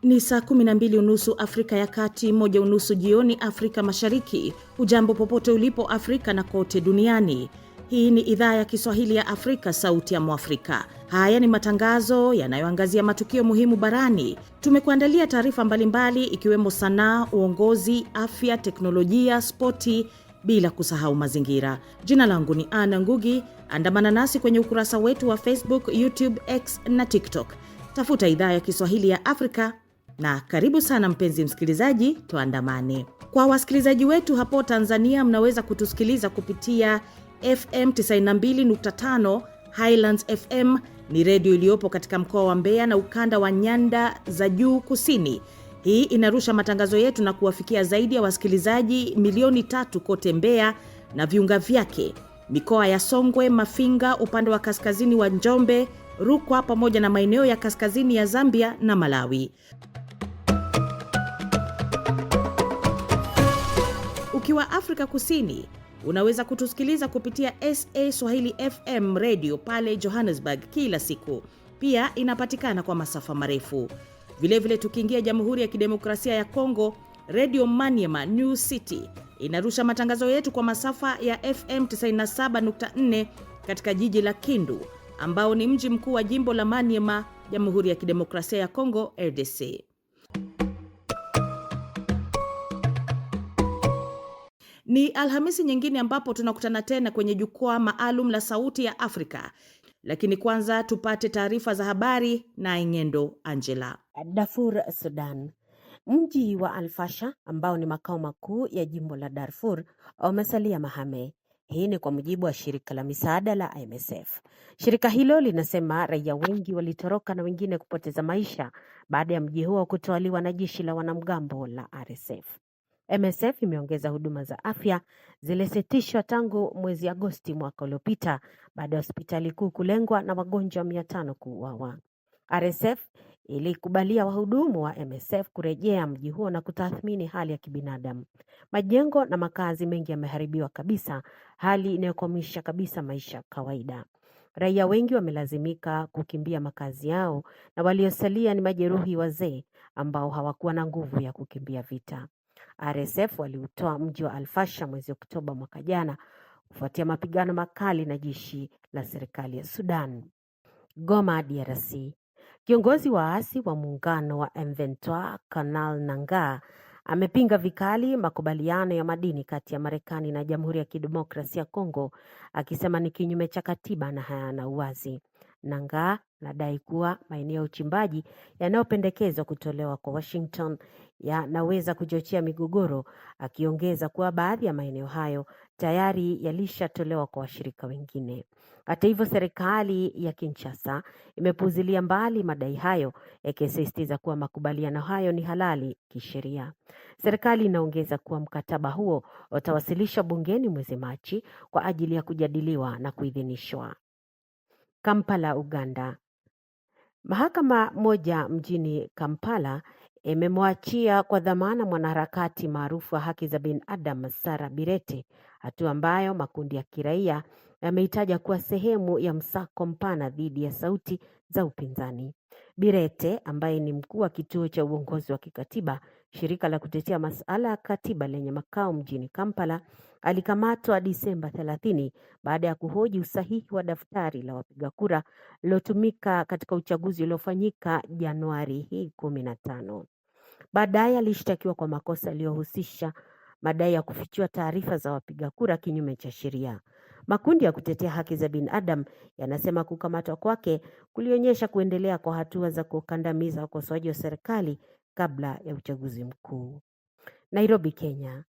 Ni saa 12:30 Afrika ya Kati, 1:30 jioni Afrika Mashariki. Hujambo popote ulipo Afrika na kote duniani. Hii ni idhaa ya Kiswahili ya Afrika, sauti ya Mwafrika. Haya ni matangazo yanayoangazia matukio muhimu barani. Tumekuandalia taarifa mbalimbali ikiwemo sanaa, uongozi, afya, teknolojia, spoti, bila kusahau mazingira. Jina langu ni Anna Ngugi. Andamana nasi kwenye ukurasa wetu wa Facebook, YouTube, X na TikTok. Tafuta idhaa ya Kiswahili ya Afrika na karibu sana mpenzi msikilizaji, tuandamane. Kwa wasikilizaji wetu hapo Tanzania, mnaweza kutusikiliza kupitia FM 92.5 Highlands FM, ni redio iliyopo katika mkoa wa Mbeya na ukanda wa Nyanda za Juu Kusini. Hii inarusha matangazo yetu na kuwafikia zaidi ya wasikilizaji milioni 3 kote Mbeya na viunga vyake, mikoa ya Songwe, Mafinga, upande wa kaskazini wa Njombe, Rukwa pamoja na maeneo ya kaskazini ya Zambia na Malawi. Ukiwa Afrika Kusini, unaweza kutusikiliza kupitia SA Swahili FM radio pale Johannesburg kila siku. Pia inapatikana kwa masafa marefu. Vilevile tukiingia Jamhuri ya Kidemokrasia ya Kongo, Radio Maniema New City inarusha matangazo yetu kwa masafa ya FM 97.4 katika jiji la Kindu, ambao ni mji mkuu wa jimbo la Maniema, Jamhuri ya Kidemokrasia ya Kongo, RDC. Ni Alhamisi nyingine ambapo tunakutana tena kwenye jukwaa maalum la Sauti ya Afrika. Lakini kwanza tupate taarifa za habari na Ngendo Angela. Darfur, Sudan. Mji wa Al-Fasher ambao ni makao makuu ya jimbo la Darfur umesalia mahame. Hii ni kwa mujibu wa shirika la misaada la MSF. Shirika hilo linasema raia wengi walitoroka na wengine kupoteza maisha baada ya mji huo kutwaliwa na jeshi la wanamgambo la RSF. MSF imeongeza huduma za afya zilisitishwa tangu mwezi Agosti mwaka uliopita baada ya hospitali kuu kulengwa na wagonjwa 500 kuuawa. RSF ilikubalia wahudumu wa MSF kurejea mji huo na kutathmini hali ya kibinadamu. Majengo na makazi mengi yameharibiwa kabisa, hali inayokwamisha kabisa maisha kawaida. Raia wengi wamelazimika kukimbia makazi yao na waliosalia ni majeruhi wazee ambao hawakuwa na nguvu ya kukimbia vita. RSF waliutoa mji wa Al-Fasher mwezi Oktoba mwaka jana kufuatia mapigano makali na jeshi la serikali ya Sudan. Goma, DRC. Kiongozi wa waasi wa muungano wa M23 Kanal Nangaa amepinga vikali makubaliano ya madini kati ya Marekani na Jamhuri ya Kidemokrasia ya Kongo, akisema ni kinyume cha katiba na hayana uwazi. Nangaa anadai kuwa maeneo ya uchimbaji yanayopendekezwa kutolewa kwa Washington yanaweza kuchochea migogoro, akiongeza kuwa baadhi ya maeneo hayo tayari yalishatolewa kwa washirika wengine. Hata hivyo, serikali ya Kinshasa imepuuzilia mbali madai hayo, ikisisitiza kuwa makubaliano hayo ni halali kisheria. Serikali inaongeza kuwa mkataba huo utawasilishwa bungeni mwezi Machi kwa ajili ya kujadiliwa na kuidhinishwa. Kampala, Uganda. Mahakama moja mjini Kampala imemwachia kwa dhamana mwanaharakati maarufu wa haki za binadamu Sarah Birete, hatua ambayo makundi ya kiraia yameitaja kuwa sehemu ya msako mpana dhidi ya sauti za upinzani. Birete, ambaye ni mkuu wa kituo cha uongozi wa kikatiba, shirika la kutetea masuala ya katiba lenye makao mjini Kampala, alikamatwa Disemba 30 baada ya kuhoji usahihi wa daftari la wapiga kura lilotumika katika uchaguzi uliofanyika Januari 15. Baadaye alishtakiwa kwa makosa yaliyohusisha madai ya kufichua taarifa za wapiga kura kinyume cha sheria. Makundi ya kutetea haki za binadamu yanasema kukamatwa kwake kulionyesha kuendelea kwa hatua za kukandamiza wakosoaji wa serikali kabla ya uchaguzi mkuu. Nairobi, Kenya.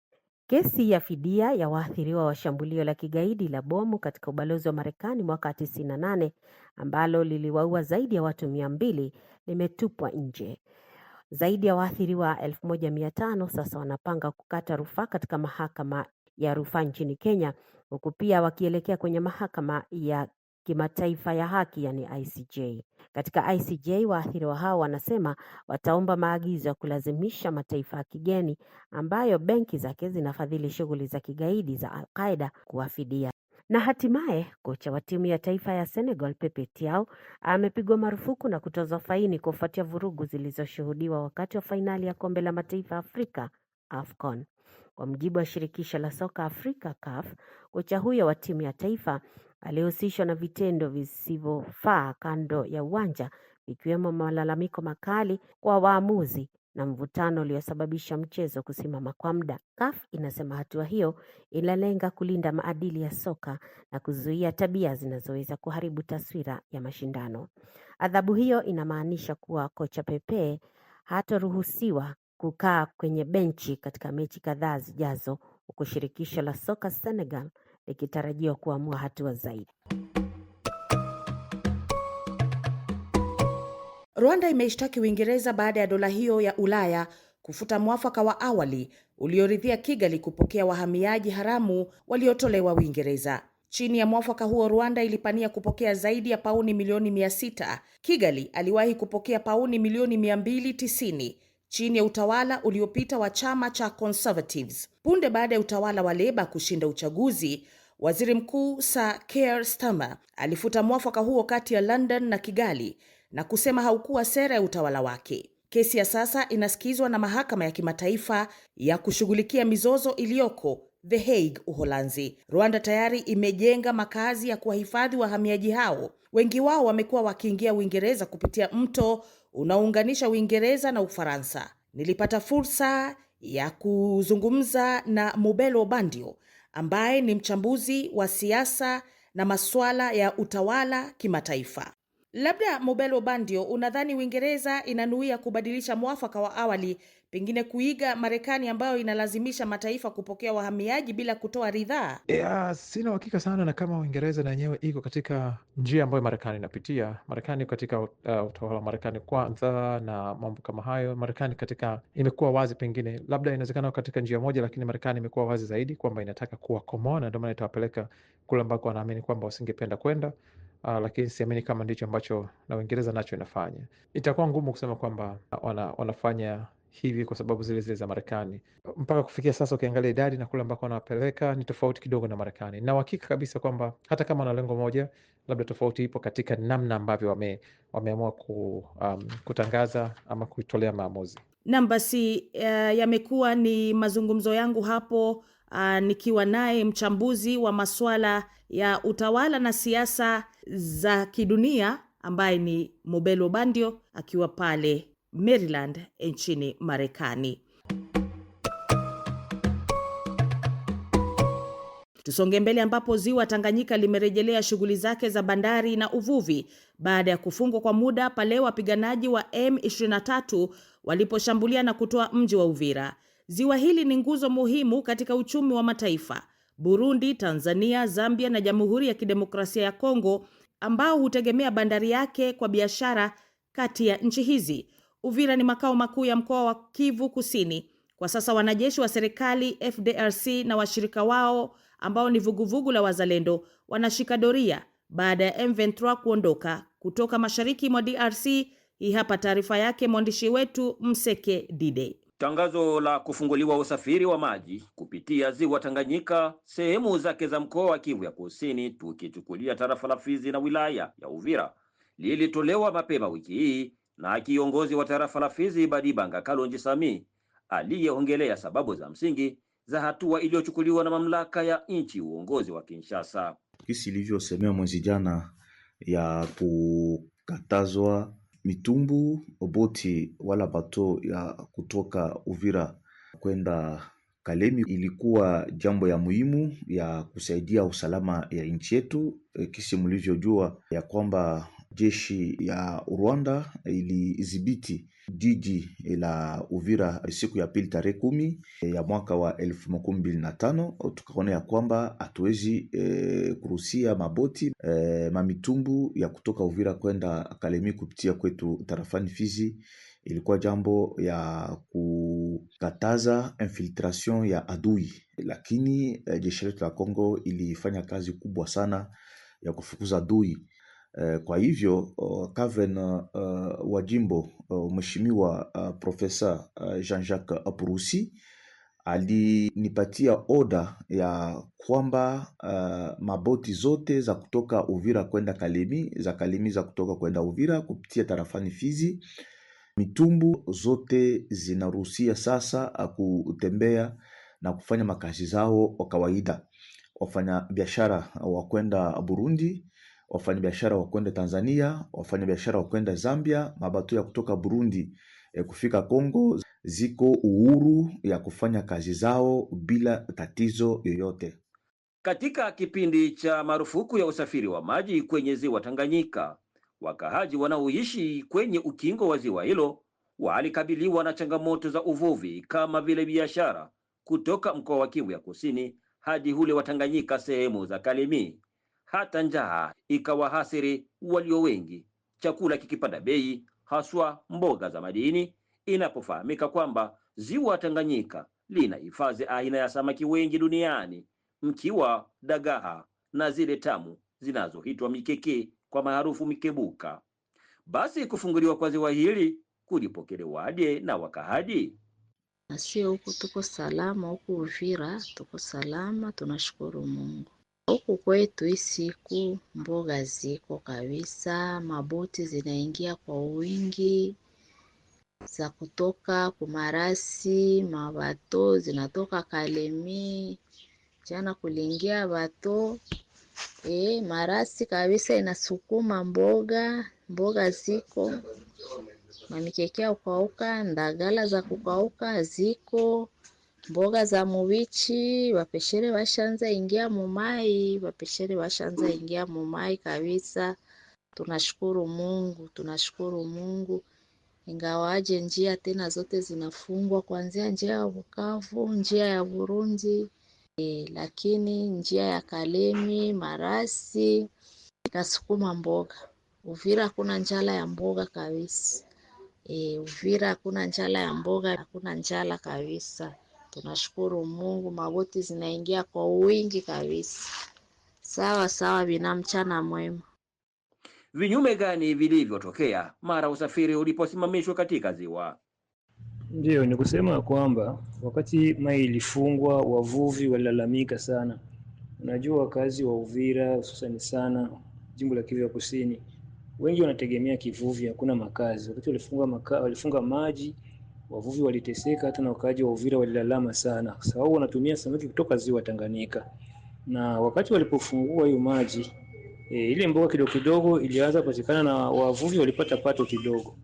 Kesi ya fidia ya waathiriwa wa shambulio la kigaidi la bomu katika ubalozi wa Marekani mwaka 98 ambalo liliwaua zaidi ya watu 200 limetupwa nje. Zaidi ya waathiriwa 1500 sasa wanapanga kukata rufaa katika mahakama ya rufaa nchini Kenya, huku pia wakielekea kwenye mahakama ya kimataifa ya haki yani ICJ. Katika ICJ, waathiriwa hao wanasema wataomba maagizo ya kulazimisha mataifa ya kigeni ambayo benki zake zinafadhili shughuli za kigaidi za Al-Qaeda kuwafidia. Na hatimaye kocha wa timu ya taifa ya Senegal Pepe Thiaw amepigwa marufuku na kutozwa faini kufuatia vurugu zilizoshuhudiwa wakati wa fainali ya kombe la mataifa ya Afrika AFCON. Kwa mujibu wa shirikisho la soka Afrika CAF, kocha huyo wa timu ya taifa alihusishwa na vitendo visivyofaa kando ya uwanja, ikiwemo malalamiko makali kwa waamuzi na mvutano uliosababisha mchezo kusimama kwa muda. CAF inasema hatua hiyo inalenga kulinda maadili ya soka na kuzuia tabia zinazoweza kuharibu taswira ya mashindano. Adhabu hiyo inamaanisha kuwa kocha Pepe hataruhusiwa kukaa kwenye benchi katika mechi kadhaa zijazo, huku shirikisho la soka Senegal likitarajiwa kuamua hatua zaidi. Rwanda imeishtaki Uingereza baada ya dola hiyo ya Ulaya kufuta mwafaka wa awali ulioridhia Kigali kupokea wahamiaji haramu waliotolewa Uingereza. Chini ya mwafaka huo, Rwanda ilipania kupokea zaidi ya pauni milioni 600. Kigali aliwahi kupokea pauni milioni 290 chini ya utawala uliopita wa chama cha Conservatives. Punde baada ya utawala wa Labour kushinda uchaguzi, Waziri Mkuu Sir Keir Starmer alifuta mwafaka huo kati ya London na Kigali na kusema haukuwa sera ya utawala wake. Kesi ya sasa inasikizwa na mahakama ya kimataifa ya kushughulikia mizozo iliyoko The Hague, Uholanzi. Rwanda tayari imejenga makazi ya kuwahifadhi wahamiaji hao. Wengi wao wamekuwa wakiingia Uingereza kupitia mto unaounganisha Uingereza na Ufaransa. Nilipata fursa ya kuzungumza na Mubelo Bandio ambaye ni mchambuzi wa siasa na masuala ya utawala kimataifa. Labda Mubelo Bandio, unadhani Uingereza inanuia kubadilisha mwafaka wa awali, pengine kuiga Marekani ambayo inalazimisha mataifa kupokea wahamiaji bila kutoa ridhaa? Sina uhakika sana na kama Uingereza na yenyewe iko katika njia ambayo Marekani inapitia. Marekani katika utawala wa Marekani kwanza na mambo kama hayo, Marekani katika imekuwa wazi, pengine labda inawezekana katika njia moja, lakini Marekani imekuwa wazi zaidi kwamba inataka kuwakomoa, na ndio maana itawapeleka kule ambako wanaamini kwamba wasingependa kwenda. Lakini siamini kama ndicho ambacho na Uingereza nacho inafanya. Itakuwa ngumu kusema kwamba wanafanya hivi kwa sababu zile zile za Marekani. Mpaka kufikia sasa ukiangalia idadi na kule ambako wanapeleka ni tofauti kidogo na Marekani. Na uhakika kabisa kwamba hata kama wana lengo moja, labda tofauti ipo katika namna ambavyo wameamua kutangaza ama kuitolea maamuzi. Basi yamekuwa ni mazungumzo yangu hapo nikiwa naye mchambuzi wa masuala ya utawala na siasa za kidunia ambaye ni Mubelo Bandio akiwa pale Maryland nchini Marekani. Tusonge mbele ambapo ziwa Tanganyika limerejelea shughuli zake za bandari na uvuvi baada ya kufungwa kwa muda pale wapiganaji wa M23 waliposhambulia na kutoa mji wa Uvira. Ziwa hili ni nguzo muhimu katika uchumi wa mataifa Burundi, Tanzania, Zambia na Jamhuri ya Kidemokrasia ya Kongo, ambao hutegemea bandari yake kwa biashara kati ya nchi hizi. Uvira ni makao makuu ya mkoa wa Kivu Kusini. Kwa sasa wanajeshi wa serikali FDRC na washirika wao ambao ni vuguvugu la Wazalendo wanashika doria baada ya M23 kuondoka kutoka mashariki mwa DRC. Hii hapa taarifa yake mwandishi wetu Mseke Dide. Tangazo la kufunguliwa usafiri wa maji kupitia ziwa Tanganyika sehemu zake za mkoa wa Kivu ya Kusini, tukichukulia tarafa la Fizi na wilaya ya Uvira, lilitolewa mapema wiki hii na kiongozi wa tarafa la Fizi Badibanga Kalonji Sami, aliyeongelea sababu za msingi za hatua iliyochukuliwa na mamlaka ya nchi uongozi wa Kinshasa. Kisi ilivyosemewa mwezi jana ya kukatazwa mitumbu, boti wala bato ya kutoka Uvira kwenda Kalemi ilikuwa jambo ya muhimu ya kusaidia usalama ya nchi yetu. Kisi mlivyojua ya kwamba jeshi ya Rwanda ilidhibiti jiji la Uvira siku ya pili tarehe 10 ya mwaka wa 2025. Tukaona ya kwamba hatuwezi kuruhusia maboti mamitumbu ya kutoka Uvira kwenda Kalemi kupitia kwetu tarafani Fizi. Ilikuwa jambo ya kukataza infiltration ya adui, lakini jeshi letu la Kongo ilifanya kazi kubwa sana ya kufukuza adui. Kwa hivyo Kaven wa jimbo Mheshimiwa Profesa Jean-Jacques Apurusi alinipatia oda ya kwamba maboti zote za kutoka Uvira kwenda Kalemi, za Kalemi za kutoka kwenda Uvira kupitia tarafani Fizi, mitumbu zote zinaruhusia sasa kutembea na kufanya makazi zao kwa kawaida. Wafanya biashara wa kwenda Burundi, wafanya biashara wa kwenda Tanzania, wafanya biashara wa kwenda Zambia, mabato ya kutoka Burundi kufika Kongo ziko uhuru ya kufanya kazi zao bila tatizo yoyote. Katika kipindi cha marufuku ya usafiri wa maji kwenye ziwa Tanganyika, wakahaji wanaoishi kwenye ukingo wa ziwa hilo walikabiliwa na changamoto za uvuvi kama vile biashara kutoka mkoa wa Kivu ya Kusini hadi ule wa Tanganyika sehemu za Kalemi. Hata njaa ikawahasiri walio wengi, chakula kikipanda bei, haswa mboga za madini, inapofahamika kwamba ziwa Tanganyika lina hifadhi aina ya samaki wengi duniani, mkiwa dagaha na zile tamu zinazoitwa mikeke kwa maarufu mikebuka. Basi kufunguliwa kwa ziwa hili kulipokelewaje na wakahaji? Sio huku tuko salama, huku Uvira tuko salama, tunashukuru Mungu. Huku kwetu hii siku mboga ziko kabisa, maboti zinaingia kwa wingi za kutoka Kumarasi, mabato zinatoka Kalemi. Jana kuliingia bato Marasi kabisa inasukuma mboga ziko, mamikeke ya kukauka, ndagala za kukauka ziko, mboga za mubichi, bapeshere bashanza ingia mumai kabisa. Tunashukuru Mungu. Ingawaje njia tena zote zinafungwa, kuanzia njia ya Bukavu, njia ya Burundi, lakini njia ya Kalemi, Marasi ikasukuma mboga. Uvira hakuna njala ya mboga kabisa. Uvira hakuna njala ya mboga, hakuna njala kabisa. Tunashukuru Mungu, maboti zinaingia kwa wingi kabisa. Sawa bina, mchana mwema. Vinyume gani vilivyotokea mara usafiri uliposimamishwa katika ziwa? Ndio, ni kusema kwamba wakati mai ilifungwa, wavuvi walilalamika sana. Unajua wakazi wa Uvira hususan sana jimbo la Kivu ya Kusini, wengi wanategemea kivuvi, hakuna makazi. Wakati walifunga maji, wavuvi waliteseka, hata na wakazi wa Uvira walilalama sana sababu wanatumia samaki kutoka ziwa Tanganyika. Na wakati walipofungua hiyo maji, ile mboga kidogo kidogo ilianza kupatikana na wavuvi walipata pato kidogo.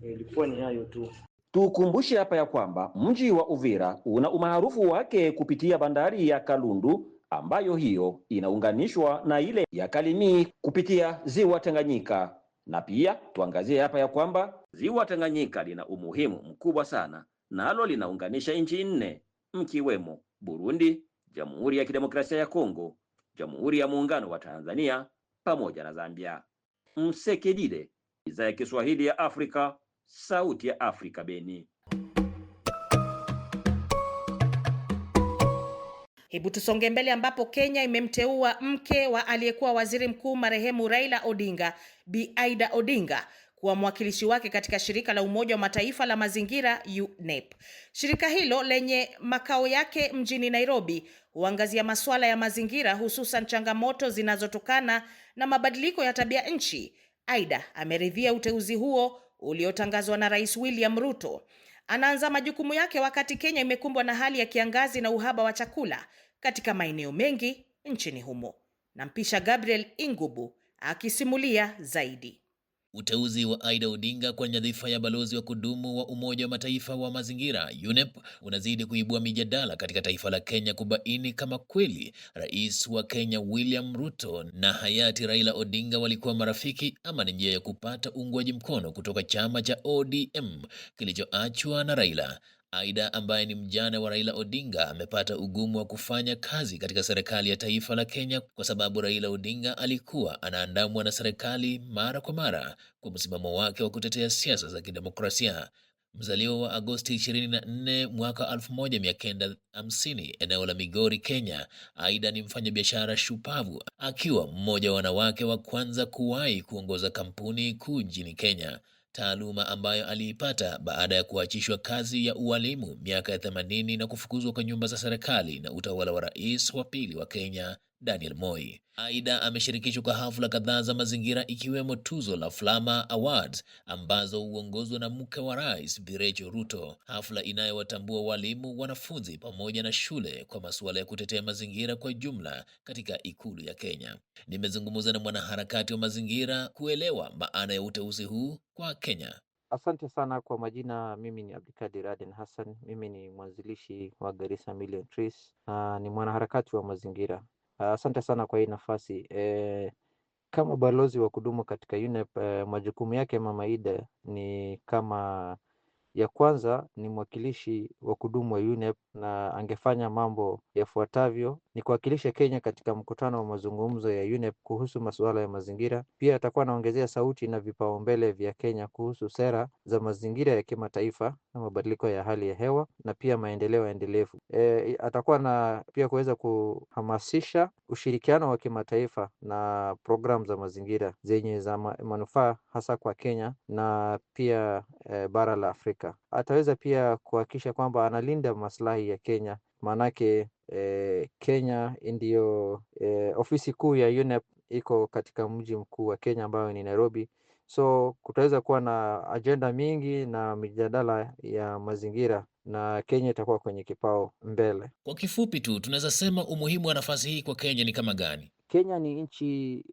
Ilikuwa ni hayo tu. Tukumbushe hapa ya kwamba mji wa Uvira una umaarufu wake kupitia bandari ya Kalundu, ambayo hiyo inaunganishwa na ile ya Kalemi kupitia ziwa Tanganyika. Na pia tuangazie hapa ya kwamba ziwa Tanganyika lina umuhimu mkubwa sana, nalo linaunganisha nchi 4 mkiwemo Burundi, Jamhuri ya Kidemokrasia ya Kongo, Jamhuri ya Muungano wa Tanzania pamoja na Zambia. Msekedile, Idhaa ya Kiswahili ya Afrika, Sauti ya Afrika, Beni. Hebu tusonge mbele, ambapo Kenya imemteua mke wa aliyekuwa waziri mkuu marehemu Raila Odinga, Bi Aida Odinga, kuwa mwakilishi wake katika shirika la Umoja wa Mataifa la mazingira UNEP. Shirika hilo lenye makao yake mjini Nairobi huangazia masuala ya mazingira, hususan changamoto zinazotokana na mabadiliko ya tabia nchi. Aida ameridhia uteuzi huo uliotangazwa na Rais William Ruto. Anaanza majukumu yake wakati Kenya imekumbwa na hali ya kiangazi na uhaba wa chakula katika maeneo mengi nchini humo. Nampisha Gabriel Ingubu akisimulia zaidi. Uteuzi wa Aida Odinga kwa nyadhifa ya balozi wa kudumu wa Umoja wa Mataifa wa mazingira UNEP unazidi kuibua mijadala katika taifa la Kenya kubaini kama kweli Rais wa Kenya William Ruto na hayati Raila Odinga walikuwa marafiki ama ni njia ya kupata uungwaji mkono kutoka chama cha ODM kilichoachwa na Raila. Aida ambaye ni mjane wa Raila Odinga amepata ugumu wa kufanya kazi katika serikali ya taifa la Kenya kwa sababu Raila Odinga alikuwa anaandamwa na serikali mara kwa mara kwa msimamo wake wa kutetea siasa za kidemokrasia. Mzaliwa wa Agosti 24 mwaka 1950 eneo la Migori, Kenya, Aida ni mfanyabiashara shupavu akiwa mmoja wa wanawake wa kwanza kuwahi kuongoza kampuni kuu nchini Kenya. taaluma ambayo aliipata baada ya kuachishwa kazi ya ualimu miaka ya 80 na kufukuzwa kwa nyumba za serikali na utawala wa rais wa pili wa Kenya, Daniel Moi. Aidha, ameshirikishwa kwa hafla kadhaa za mazingira ikiwemo tuzo la Flama Awards ambazo huongozwa na mke wa rais Bi Rachel Ruto, hafla inayowatambua walimu, wanafunzi pamoja na shule kwa masuala ya kutetea mazingira kwa jumla katika ikulu ya Kenya. Nimezungumza na mwanaharakati wa mazingira kuelewa maana ya uteuzi huu kwa Kenya. Asante sana kwa majina, mimi ni Abdikadir Aden Hassan, mimi ni mwanzilishi wa Garissa Million Trees na ni mwanaharakati wa mazingira. Asante sana kwa hii nafasi. Kama balozi wa kudumu katika UNEP, majukumu yake Mama Ida ni kama ya kwanza ni mwakilishi wa kudumu wa UNEP na angefanya mambo yafuatavyo: ni kuwakilisha Kenya katika mkutano wa mazungumzo ya UNEP kuhusu masuala ya mazingira. Pia atakuwa anaongezea sauti na vipaumbele vya Kenya kuhusu sera za mazingira ya kimataifa na mabadiliko ya hali ya hewa na pia maendeleo endelevu. Atakuwa na pia kuweza kuhamasisha ushirikiano wa kimataifa na programu za mazingira zenye za manufaa hasa kwa Kenya na pia bara la Afrika. Ataweza pia kuhakikisha kwamba analinda maslahi ya Kenya, maanake Kenya ndio ofisi kuu ya UNEP iko katika mji mkuu wa Kenya ambayo ni Nairobi. So kutaweza kuwa na agenda mingi na mijadala ya mazingira na Kenya itakuwa kwenye kipao mbele. Kwa kifupi tu, tunaweza sema umuhimu wa nafasi hii kwa Kenya ni kama gani? Kenya ni nchi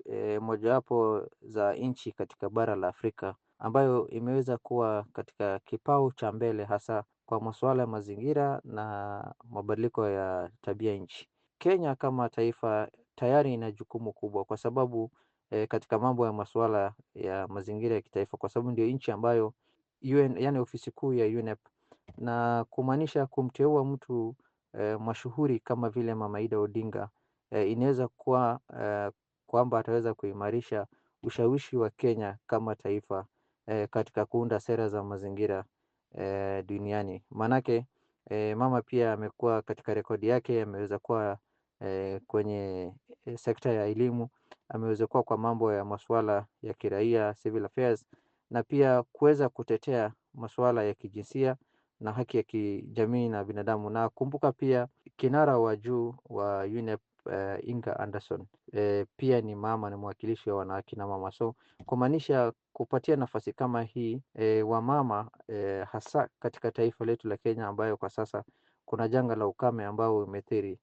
mojawapo za nchi katika bara la Afrika ambayo imeweza kuwa katika kipao cha mbele hasa kwa masuala ya mazingira na mabadiliko ya tabia nchi. Kenya kama taifa tayari ina jukumu kubwa kwa sababu katika mambo ya masuala ya mazingira ya kitaifa, kwa sababu ndio nchi ambayo yani ofisi kuu ya UNEP, na kumaanisha kumteua mtu mashuhuri kama vile Mama Ida Odinga inaweza kuwa kwamba ataweza kuimarisha ushawishi wa Kenya kama taifa katika kuunda sera za mazingira duniani. Maanake mama pia amekuwa katika rekodi yake, ameweza kuwa kwenye sekta ya elimu, ameweza kuwa kwa mambo ya masuala ya kiraia, civil affairs, na pia kuweza kutetea masuala ya kijinsia na haki ya kijamii na binadamu. Na kumbuka pia kinara wa juu wa UNEP Inga Anderson pia ni mama, ni mwakilishi wa wanawake na mama. So kumaanisha kupatia nafasi kama hii wa mama hasa katika taifa letu la Kenya ambayo kwa sasa kuna janga la ukame ambao umethiri,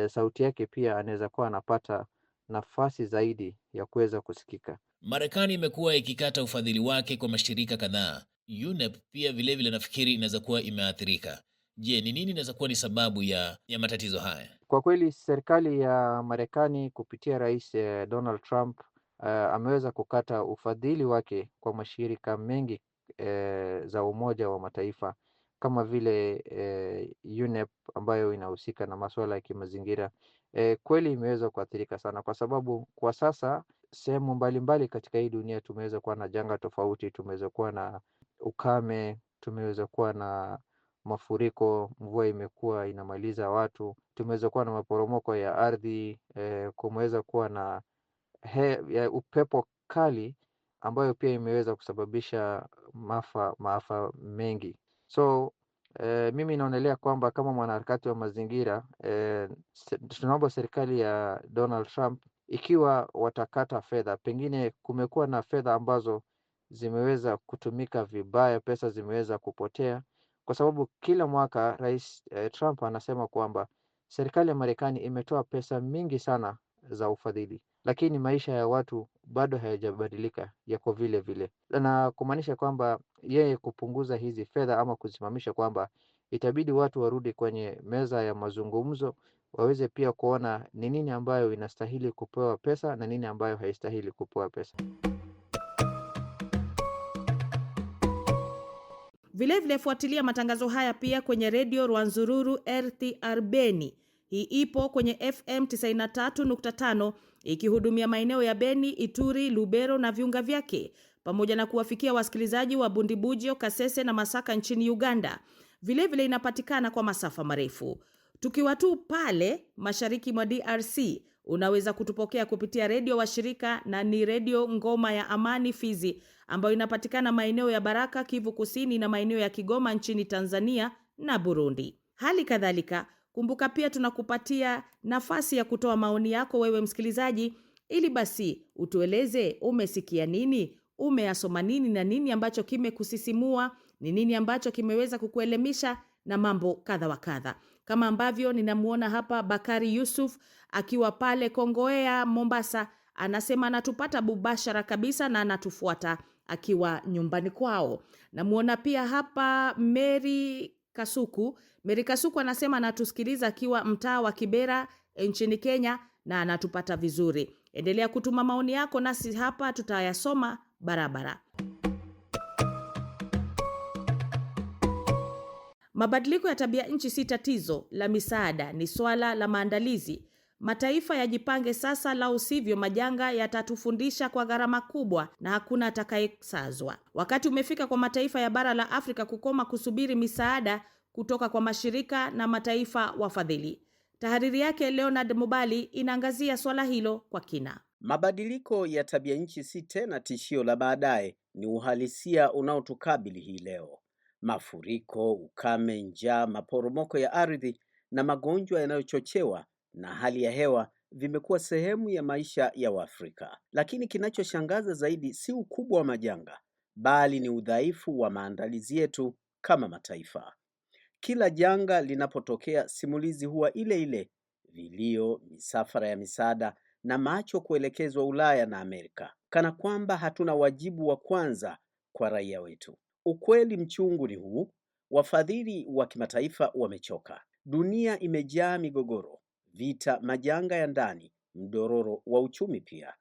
sauti yake pia anaweza kuwa anapata nafasi zaidi ya kuweza kusikika. Marekani imekuwa ikikata ufadhili wake kwa mashirika kadhaa. UNEP pia vilevile nafikiri inaweza kuwa imeathirika. Je, ni nini inaweza kuwa ni sababu ya matatizo haya? Kwa kweli serikali ya Marekani kupitia Rais Donald Trump ameweza kukata ufadhili wake kwa mashirika mengi za Umoja wa Mataifa kama vile UNEP ambayo inahusika na masuala ya kimazingira. Kweli imeweza kuathirika sana kwa sababu kwa sasa sehemu mbalimbali katika hii dunia tumeweza kuwa na janga tofauti. Tumeweza kuwa na ukame, tumeweza kuwa na mafuriko, mvua imekuwa inamaliza watu, tumeweza kuwa na maporomoko ya ardhi, kumeweza kuwa na upepo kali ambayo pia imeweza kusababisha maafa mengi. So mimi naonelea kwamba kama mwanaharakati wa mazingira tunaomba serikali ya Donald Trump, ikiwa watakata fedha, pengine kumekuwa na fedha ambazo zimeweza kutumika vibaya, pesa zimeweza kupotea, kwa sababu kila mwaka Rais Trump anasema kwamba serikali ya Marekani imetoa pesa mingi sana za ufadhili, lakini maisha ya watu bado hayajabadilika, yako vile vile, na kumaanisha kwamba yeye kupunguza hizi fedha ama kusimamisha, kwamba itabidi watu warudi kwenye meza ya mazungumzo, waweze pia kuona ni nini ambayo inastahili kupewa pesa na nini ambayo haistahili kupewa pesa. Vilevile fuatilia matangazo haya pia kwenye redio Rwanzururu RTR Beni. Hii ipo kwenye FM 93.5 ikihudumia maeneo ya Beni, Ituri, Lubero na viunga vyake, pamoja na kuwafikia wasikilizaji wa Bundibugyo, Kasese na Masaka nchini Uganda. Vilevile inapatikana kwa masafa marefu. Tukiwa tu pale mashariki mwa DRC, Unaweza kutupokea kupitia redio washirika, na ni redio Ngoma ya Amani Fizi, ambayo inapatikana maeneo ya Baraka, Kivu Kusini, na maeneo ya Kigoma nchini Tanzania na Burundi. Hali kadhalika, kumbuka pia tunakupatia nafasi ya kutoa maoni yako wewe msikilizaji, ili basi utueleze umesikia nini, umeyasoma nini, na nini ambacho kimekusisimua, ni nini ambacho kimeweza kukuelemisha na mambo kadha wa kadha. Kama ambavyo ninamuona hapa Bakari Yusuf akiwa pale Kongowea Mombasa, anasema anatupata mubashara kabisa na anatufuata akiwa nyumbani kwao. Namuona pia hapa Mary Kasuku anasema anatusikiliza akiwa mtaa wa Kibera nchini Kenya na anatupata vizuri. Endelea kutuma maoni yako nasi hapa tutayasoma barabara. Mabadiliko ya tabia nchi si tatizo la misaada, ni swala la maandalizi. Mataifa yajipange sasa, la usivyo majanga yatatufundisha kwa gharama kubwa na hakuna atakayesazwa. Wakati umefika kwa mataifa ya bara la Afrika kukoma kusubiri misaada kutoka kwa mashirika na mataifa wafadhili. Tahariri yake Leonard Mubali inaangazia swala hilo kwa kina. Mabadiliko ya tabia nchi si tena tishio la baadaye, ni uhalisia unaotukabili hii leo. Mafuriko, ukame, njaa, maporomoko ya ardhi na magonjwa yanayochochewa na hali ya hewa vimekuwa sehemu ya maisha ya Waafrika. Lakini kinachoshangaza zaidi si ukubwa wa majanga, bali ni udhaifu wa maandalizi yetu kama mataifa. Kila janga linapotokea, simulizi huwa ile ile: vilio, misafara ya misaada na macho kuelekezwa Ulaya na Amerika, kana kwamba hatuna wajibu wa kwanza kwa raia wetu. Ukweli mchungu ni huu: wafadhili wa kimataifa wamechoka. Dunia imejaa migogoro, vita, majanga ya ndani, mdororo wa uchumi pia.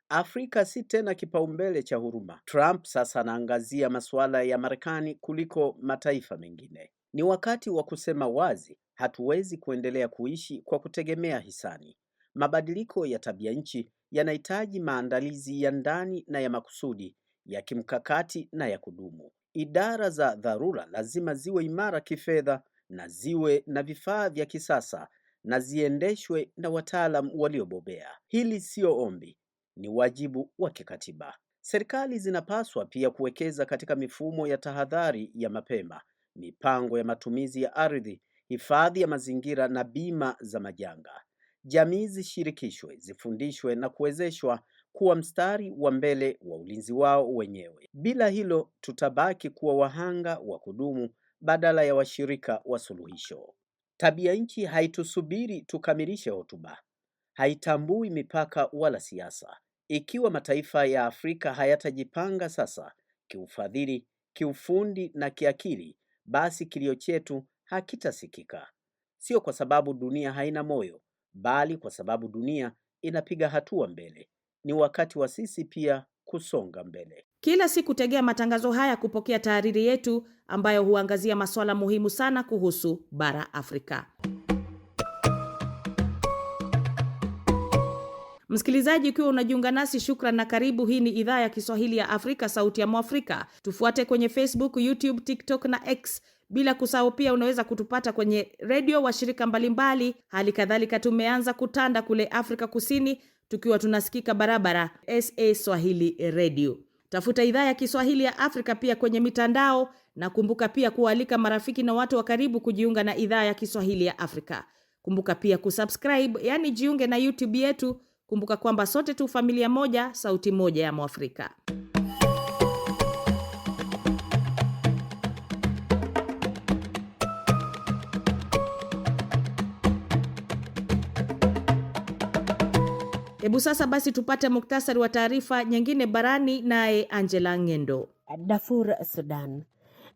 Afrika si tena kipaumbele cha huruma. Trump sasa anaangazia masuala ya Marekani kuliko mataifa mengine. Ni wakati wa kusema wazi, hatuwezi kuendelea kuishi kwa kutegemea hisani. Mabadiliko ya tabia nchi yanahitaji maandalizi ya ndani na ya makusudi, ya kimkakati na ya kudumu. Idara za dharura lazima ziwe imara kifedha na ziwe na vifaa vya kisasa na ziendeshwe na wataalam waliobobea. Hili sio ombi, ni wajibu wa kikatiba. Serikali zinapaswa pia kuwekeza katika mifumo ya tahadhari ya mapema, mipango ya matumizi ya ardhi, hifadhi ya mazingira na bima za majanga. Jamii zishirikishwe, zifundishwe na kuwezeshwa kuwa mstari wa mbele wa ulinzi wao wenyewe. Bila hilo, tutabaki kuwa wahanga wa kudumu badala ya washirika wa suluhisho. Tabia nchi haitusubiri tukamilishe hotuba, haitambui mipaka wala siasa. Ikiwa mataifa ya Afrika hayatajipanga sasa, kiufadhili, kiufundi na kiakili, basi kilio chetu hakitasikika. Sio kwa sababu dunia haina moyo, bali kwa sababu dunia inapiga hatua mbele. Ni wakati wa sisi pia kusonga mbele. Kila siku tegea matangazo haya kupokea tahariri yetu ambayo huangazia masuala muhimu sana kuhusu bara Afrika. Msikilizaji, ukiwa unajiunga nasi, shukran na karibu. Hii ni idhaa ya Kiswahili ya Afrika, sauti ya Mwafrika. Tufuate kwenye Facebook, YouTube, TikTok na X. Bila kusahau pia unaweza kutupata kwenye redio washirika mbalimbali. Hali kadhalika tumeanza kutanda kule Afrika Kusini, tukiwa tunasikika barabara SA Swahili Radio. Tafuta idhaa ya Kiswahili ya Afrika pia kwenye mitandao, na kumbuka pia kualika marafiki na watu wa karibu kujiunga na idhaa ya Kiswahili ya Afrika. Kumbuka pia kusubscribe, yani jiunge na YouTube yetu. Kumbuka kwamba sote tu familia moja, sauti moja ya Mwafrika. Hebu sasa basi tupate muktasari wa taarifa nyingine barani, naye Angela Ngendo. Darfur, Sudan.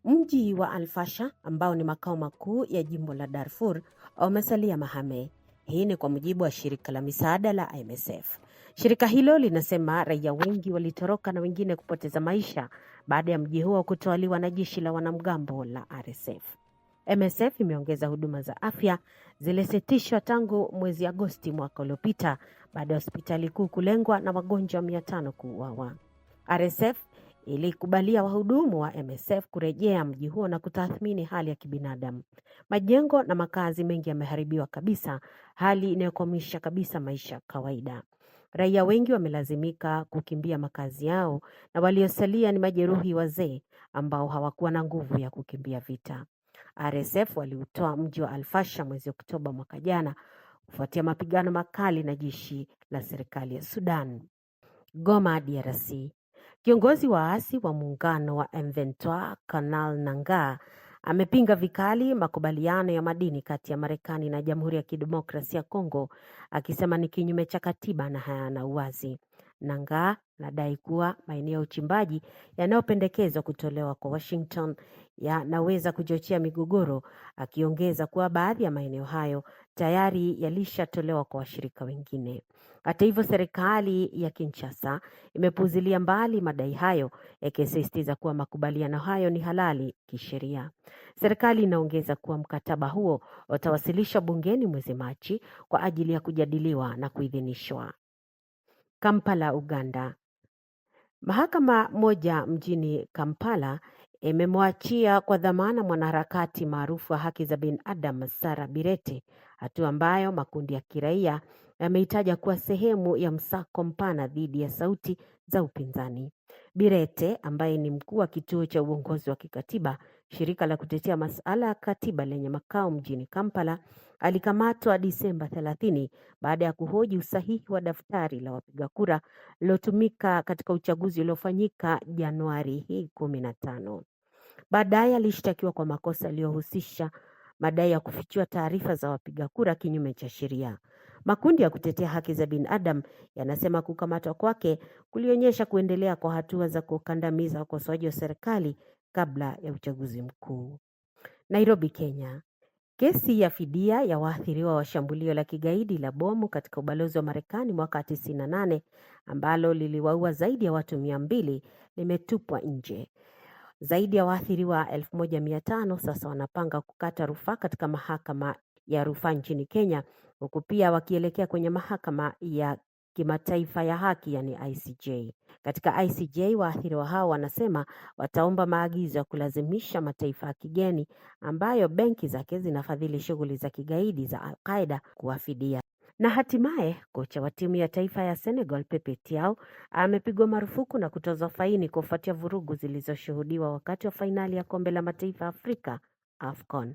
Mji wa Al-Fasher ambao ni makao makuu ya jimbo la Darfur umesalia mahame. Hii ni kwa mujibu wa shirika la misaada la MSF. Shirika hilo linasema raia wengi walitoroka na wengine kupoteza maisha baada ya mji huo kutwaliwa na jeshi la wanamgambo la RSF. MSF imeongeza huduma za afya zilisitishwa tangu mwezi Agosti mwaka uliopita baada ya hospitali kuu kulengwa na wagonjwa 500 kuuawa. RSF ilikubalia wahudumu wa MSF kurejea mji huo na kutathmini hali ya kibinadamu. Majengo na makazi mengi yameharibiwa kabisa, hali inayokwamisha kabisa maisha kawaida. Raia wengi wamelazimika kukimbia makazi yao na waliosalia ni majeruhi wazee ambao hawakuwa na nguvu ya kukimbia vita. RSF waliutoa mji wa Al-Fasher mwezi Oktoba mwaka jana kufuatia mapigano makali na jeshi la serikali ya Sudan. Goma, DRC. Kiongozi wa waasi wa muungano wa M23 Kanal Nangaa amepinga vikali makubaliano ya madini kati ya Marekani na Jamhuri ya Kidemokrasia ya Kongo, akisema ni kinyume cha katiba na hayana uwazi. Nangaa anadai kuwa maeneo ya uchimbaji yanayopendekezwa kutolewa kwa Washington yanaweza kuchochea migogoro, akiongeza kuwa baadhi ya maeneo hayo tayari yalishatolewa kwa washirika wengine. Hata hivyo, serikali ya Kinshasa imepuuzilia mbali madai hayo, ikisisitiza kuwa makubaliano hayo ni halali kisheria. Serikali inaongeza kuwa mkataba huo utawasilishwa bungeni mwezi Machi kwa ajili ya kujadiliwa na kuidhinishwa. Kampala, Uganda. Mahakama moja mjini Kampala imemwachia kwa dhamana mwanaharakati maarufu wa haki za binadamu Sarah Birete, hatua ambayo makundi ya kiraia yameitaja kuwa sehemu ya msako mpana dhidi ya sauti za upinzani. Birete, ambaye ni mkuu wa kituo cha uongozi wa kikatiba, shirika la kutetea masuala ya katiba lenye makao mjini Kampala, alikamatwa Disemba 30 baada ya kuhoji usahihi wa daftari la wapiga kura lilotumika katika uchaguzi uliofanyika Januari 15. Baadaye alishtakiwa kwa makosa yaliyohusisha madai ya kufichua taarifa za wapiga kura kinyume cha sheria. Makundi ya kutetea haki za binadamu yanasema kukamatwa kwake kulionyesha kuendelea kwa hatua za kukandamiza wakosoaji wa serikali kabla ya uchaguzi mkuu. Nairobi, Kenya. Kesi ya fidia ya waathiriwa wa shambulio la kigaidi la bomu katika ubalozi wa Marekani mwaka 98 ambalo liliwaua zaidi ya watu 200 limetupwa nje. Zaidi ya waathiriwa 1500 sasa wanapanga kukata rufaa katika mahakama ya rufaa nchini Kenya, huku pia wakielekea kwenye mahakama ya kimataifa ya haki yani ICJ. Katika ICJ, waathiriwa hao wanasema wataomba maagizo ya kulazimisha mataifa ya kigeni ambayo benki zake zinafadhili shughuli za kigaidi za Al-Qaeda kuwafidia. Na hatimaye kocha wa timu ya taifa ya Senegal Pepe Thiaw amepigwa marufuku na kutozwa faini kufuatia vurugu zilizoshuhudiwa wakati wa fainali ya kombe la mataifa Afrika AFCON.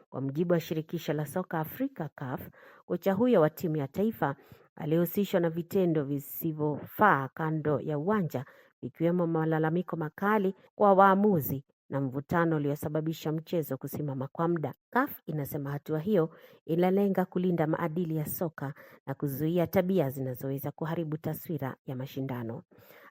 Kwa mujibu wa shirikisho la soka Afrika CAF, kocha huyo wa timu ya taifa alihusishwa na vitendo visivyofaa kando ya uwanja, ikiwemo malalamiko makali kwa waamuzi na mvutano uliosababisha mchezo kusimama kwa muda. CAF inasema hatua hiyo inalenga kulinda maadili ya soka na kuzuia tabia zinazoweza kuharibu taswira ya mashindano.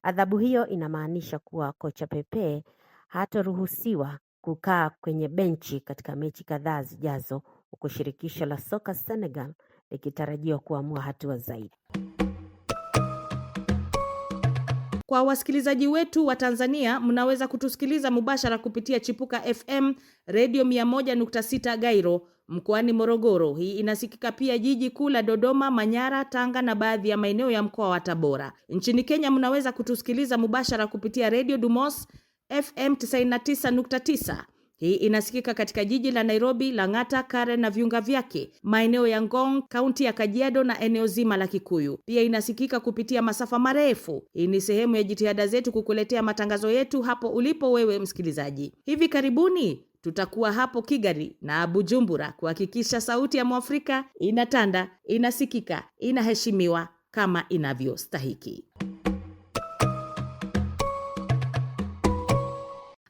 Adhabu hiyo inamaanisha kuwa kocha Pepe hataruhusiwa kukaa kwenye benchi katika mechi kadhaa zijazo, huku shirikisho la soka Senegal likitarajiwa kuamua hatua zaidi. Kwa wasikilizaji wetu wa Tanzania, mnaweza kutusikiliza mubashara kupitia Chipuka FM Radio 101.6 Gairo mkoani Morogoro. Hii inasikika pia jiji kuu la Dodoma, Manyara, Tanga na baadhi ya maeneo ya mkoa wa Tabora. Nchini Kenya mnaweza kutusikiliza mubashara kupitia Radio Dumos FM 99.9. Hii inasikika katika jiji la Nairobi, Lang'ata, Karen na viunga vyake, maeneo ya Ngong, kaunti ya Kajiado na eneo zima la Kikuyu. Pia inasikika kupitia masafa marefu. Hii ni sehemu ya jitihada zetu kukuletea matangazo yetu hapo ulipo wewe msikilizaji. Hivi karibuni tutakuwa hapo Kigali na Bujumbura kuhakikisha sauti ya Mwafrika inatanda, inasikika, inaheshimiwa kama inavyostahiki.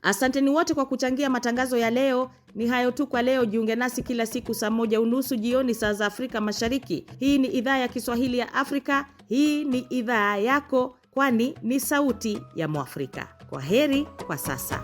Asanteni wote kwa kuchangia matangazo ya leo. Ni hayo tu kwa leo. Jiunge nasi kila siku saa 1:30 jioni saa za Afrika Mashariki. Hii ni idhaa ya Kiswahili ya Afrika. Hii ni idhaa yako, kwani ni sauti ya Mwafrika. Kwa heri kwa sasa.